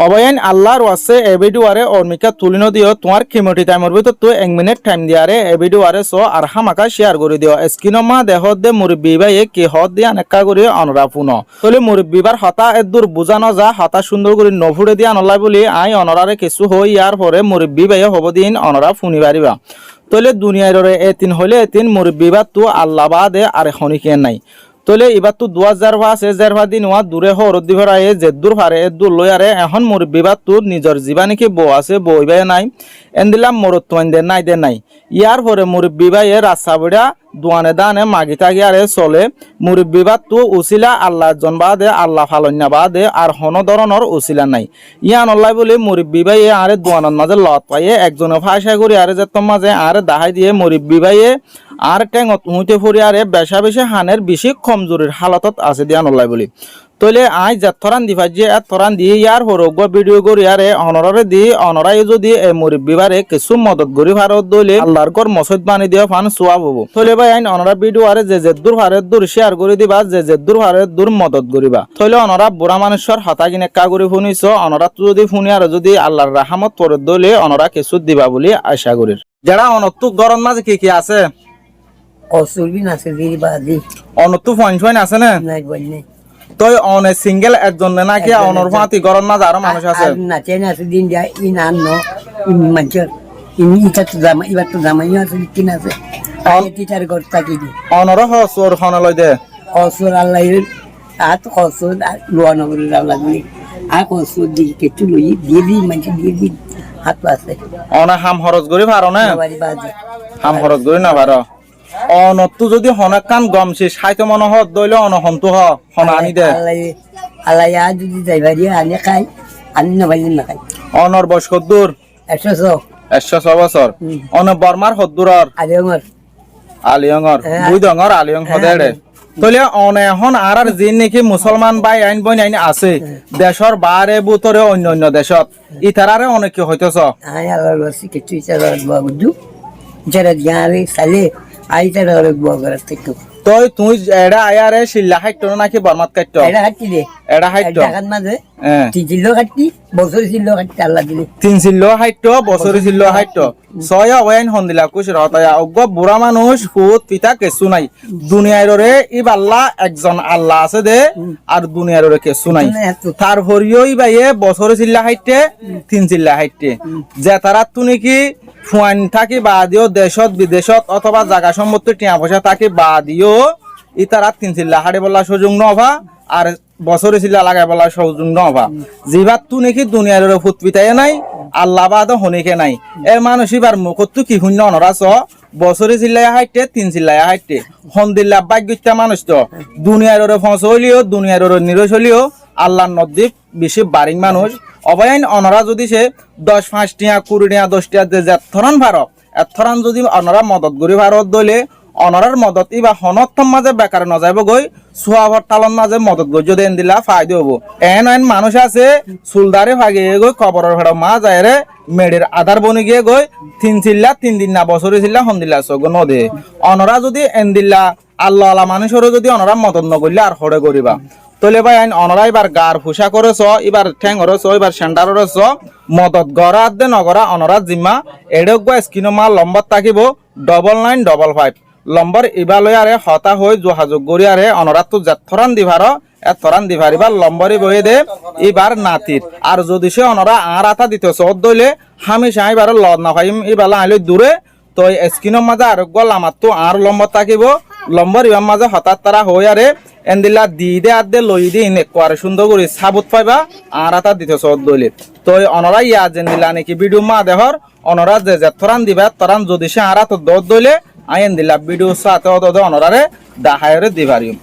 অবয়ান আল্লাহর ওয়াসে এ ভিডিওরে অর্মিকা তুলিনো দিও তোমার কিমটি টাইমের ভিতর তো 1 মিনিট টাইম দিয়ারে এ ভিডিওরে সো আর হামাকা শেয়ার করে দিও স্ক্রিন মা দেহ দে মুরব্বি ভাই কি হদ দিয়া নেকা করে অনরা পুনো তলে মুরব্বিবার হতা এদুর বুঝানো যা হতা সুন্দর করে নফুড়ে দিয়া নলাই বলি আই অনরারে কিছু হই ইয়ার পরে মুরব্বি ভাই হব দিন অনরা ফুনি পারিবা তলে দুনিয়ার রে এতিন হলে এতিন মুরব্বিবার তো আল্লাহ বাদে আর খনিকে নাই তলে এবার তো 2000 দিন ওয়া দূরে হরদি ভরায়ে জেদ্দুর ফারে এদ্দুর লয়ারে এখন মুরব্বিবার তোর নিজের জীবানে কি বউ আছে বইবাই নাই এন্দিলাম মরত্তমান দে নাই ইয়ার পরে মুরব্বি ভাইয়ে রাস্তা বড়া দোয়ানে দানে মাগি থাকি আরে চলে মুরব্বিবার তো উচিলা আল্লাহ জন বাদে আল্লাহ ফালন্যা বাদে আর হন ধরনের উচিলা নাই ইয়ান অল্লাই বলে মুরব্বি ভাইয়ে আরে দোয়ানের মাঝে লত পাইয়ে একজনে ফাঁসা করি আরে যেতম মাঝে আরে দাহাই দিয়ে মুরব্বি ভাইয়ে আর টেঙত উঁতে ফুরি আরে বেশা বেশি হানের বেশি কমজোরির হালতত আছে দিয়ান অল্লাই বলি তলে আই যাত্রান দি ভাজি এতরান দিয়ে ইয়ার হরগ ভিডিও করি আরে অনরারে দি অনরাই যদি এ মুরব্বিবারে কিছু মদত করি ভারত দলে আল্লাহর কর মসজিদ বানি দিয়া ফান সোয়াব হবো তলে ভাই আইন অনরা ভিডিও আরে যে দূর ভারত দূর শেয়ার করে দিবা যে দূর ভারত দূর মদত করিবা তলে অনরা বুড়া মানুষের হতা কিনে কা করে শুনিছ অনরা যদি শুনি আর যদি আল্লাহর রাহমত পরে দলে অনরা কিছু দিবা বলি আশা করি যারা অনত্তু গরম মাঝে কি আছে অসুবিন আছে দিবাদি অনত্তু ফয়েন আছে না নাই বলনে তই অনে সিঙ্গেল একজন নাকি অনর ফাতি গরম মাঝে আরো মানুষ আছে না চেন আছে দিন যা ইন আনো ইন মানুষ ইন ইটা তো জামা ইবা তো জামাই আছে কিন আছে আই টিচার গর তাকি দি অনর হসর হন লই দে অসুর আল্লাহ আত অসুর লোয়া নগর আল্লাহ বলি আর অসুর দি কেটু লই দিয়ে দি মানুষ দিয়ে দি হাত আছে অনা হাম খরচ করি পারো না বাড়ি বাজি হাম খরচ করি না পারো অনত্তু যদি হনক কান গমছি সাইতে মন হত দইলে অনহন্তু হ হন আনি দে আল্লাহ আ যদি যাইবারি আনি খাই আনি না বাইলে না খাই অনর বয়স কদ্দুর 100 বছর অন বর্মার হদ্দুরর আলিয়ঙর বুইদঙর আলিয়ং হদেড়ে তলে অনে হন আর জিন নাকি মুসলমান বাই আইন বই আইন আছে দেশর বারে বুতরে অন্য দেশত ইতারারে অনেকে হইতেছ আই আল্লাহর ওয়াসি কিছু ইচ্ছা বাবুদু যারা জানে সালে আইতা রক বগর থেকে তুই এডা আয়ারে শিল্লা হাইট নাকি বর্মাত কাটতো এডা হাইটি দে এডা হাইট জাগাত মাঝে তিজিল্লো কাটি বছর সিল্লো কাটি আল্লাহ দিলে 3 সিল্লো হাইট বছর সিল্লো হাইট ছয় অয়াইন হন্দিলা কুশ রতায়া অগ্গ বুড়া মানুষ ফুত পিতা কেসু নাই দুনিয়ার রে ই আল্লাহ একজন আল্লাহ আছে দে আর দুনিয়ার রে কেসু নাই তার ভরিও ই বাইয়ে বছর সিল্লা হাইটে 3 সিল্লা হাইটে যে তারা তুনি কি ফুয়ান থাকি বাদিও দেশত বিদেশত অথবা জায়গা সম্পত্তি টিয়া পয়সা থাকি বাদিও ইতারা 3 সিল্লা হাড়ে বলা সুযোগ নভা আর বছরে সিল্লা লাগাই বলা সুযোগ নভা জিবাত তু নাকি দুনিয়ার ফুট পিতাই নাই আল্লাহ বাদ হনিকে নাই এ মানুষ এবার মুখত কি শূন্য অনরাস বছরে চিল্লাই হাইটে 3 চিল্লাই হাইটে হন্দিল্লা বাগ্যতা মানুষ তো দুনিয়ার ফস হইলিও দুনিয়ার নিরস হইলিও আল্লাহ নদীপ বেশি বারিং মানুষ অবয়াইন অনরা যদি সে 10-5 টিয়া 20 টিয়া 10 টিয়া যে থরান ভারত এথরান যদি অনরা মদত করি ভারত দলে অনরার মদত ইবা হনথম মাঝে বেকার নজাইব গই সুয়াভর তালন মাঝে মদত গই যদি এন্দিলা ফায়দা হবো এন মানুষ আছে সুলদারে ভাগে গই কবরের ভেড়া মা যায় রে মেডের আধার বনি গিয়ে গই 3 চিল্লা 3 দিন না বছরে চিল্লা হন্দিল্লা সগ নদে অনরা যদি এন্দিল্লা আল্লাহ আল্লাহ মানুষেরও যদি অনরা মদত নগরলে আর হরে করিবা তলে ভাই আইন অনরা এবার গার ফুসা করেছ এবার ঠ্যাং হরেছ এবার সেন্টার হরেছ মদত গড়া দে নগরা অনরা জিম্মা এডক স্কিন মা লম্বা থাকিব 9955 লম্বর ইবালয়ারে হতা হয়ে যোগাযোগ করিয়ারে অনরা তো যেথরান দিভার এথরান দিভারিবার লম্বরে বয়ে দে এবার নাতির আর যদি সে অনরা আর আতা দিতে চত দইলে হামেশা এবার লদ না পাইম এবার আইলে দূরে তো স্কিনের মাঝে আরোগ্য লামার তো আর লম্বর থাকিব লম্বর ইবার মাঝে হঠাৎ তারা হইয়ারে এন্দিল্লা দি দে আর দে লই দি একবারে সুন্দর করে সাবুত পাইবা আর আতা দিতে চত দইলে তো অনরা ইয়া জেন্দিলা নাকি ভিডিও মা দেহর অনরা যে যেথরান দিবা তরান যদি সে আর আত দত দইলে আইন দিলা ভিডিও সাথে অনরারে দাহায়রে দিবারিম।